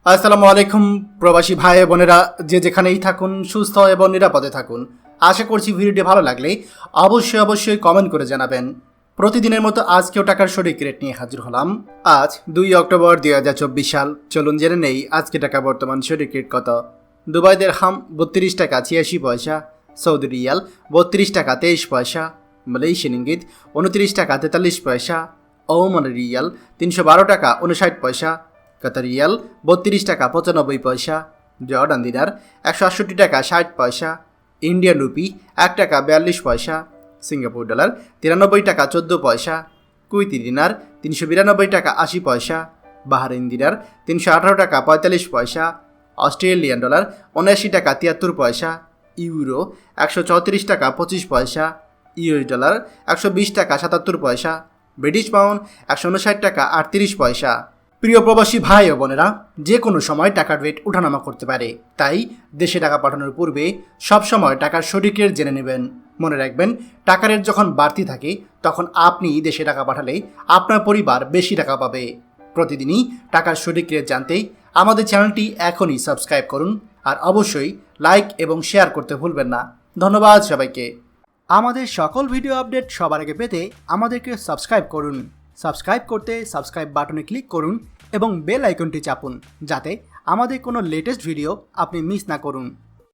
আসসালামু আলাইকুম প্রবাসী ভাই বোনেরা, যে যেখানেই থাকুন সুস্থ এবং নিরাপদে থাকুন। আশা করছি ভিডিওটি ভালো লাগলে অবশ্যই কমেন্ট করে জানাবেন। প্রতিদিনের মতো আজকেও টাকার সঠিক রেট নিয়ে হাজির হলাম। আজ 2 অক্টোবর 2024 সাল। চলুন জেনে নেই আজকে টাকা বর্তমান সঠিক রেট কত। দুবাই দিরহাম 32 টাকা 86 পয়সা, সৌদি রিয়াল 32 টাকা 23 পয়সা, মালয়েশিয়ান ইঙ্গিত 29 টাকা 43 পয়সা, ওমান রিয়াল 312 টাকা 59 পয়সা, কাতার রিয়াল 32 টাকা 95 পয়সা, জর্ডান দিনার 168 টাকা 60 পয়সা, ইন্ডিয়ান রুপি 1 টাকা 42 পয়সা, সিঙ্গাপুর ডলার 93 টাকা 14 পয়সা, কুইতি দিনার 392 টাকা 80 পয়সা, বাহারিন দিনার 318 টাকা 45 পয়সা, অস্ট্রেলিয়ান ডলার 79 টাকা 73 পয়সা, ইউরো 134 টাকা 25 পয়সা, ইউএস ডলার 120 টাকা 77 পয়সা, ব্রিটিশ পাউন্ড 159 টাকা 38 পয়সা। প্রিয় প্রবাসী ভাই ও বোনেরা, যে কোনো সময় টাকার রেট ওঠানামা করতে পারে, তাই দেশে টাকা পাঠানোর পূর্বে সবসময় টাকার সঠিক রেট জেনে নেবেন। মনে রাখবেন, টাকার রেট যখন বাড়তি থাকে তখন আপনি দেশে টাকা পাঠালে আপনার পরিবার বেশি টাকা পাবে। প্রতিদিনই টাকার সঠিক রেট জানতে আমাদের চ্যানেলটি এখনই সাবস্ক্রাইব করুন, আর অবশ্যই লাইক এবং শেয়ার করতে ভুলবেন না। ধন্যবাদ সবাইকে। আমাদের সকল ভিডিও আপডেট সবার আগে পেতে আমাদেরকে সাবস্ক্রাইব করুন। সাবস্ক্রাইব করতে সাবস্ক্রাইব বাটনে ক্লিক করুন এবং বেল আইকনটি চাপুন, যাতে আমাদের কোনো লেটেস্ট ভিডিও আপনি মিস না করুন।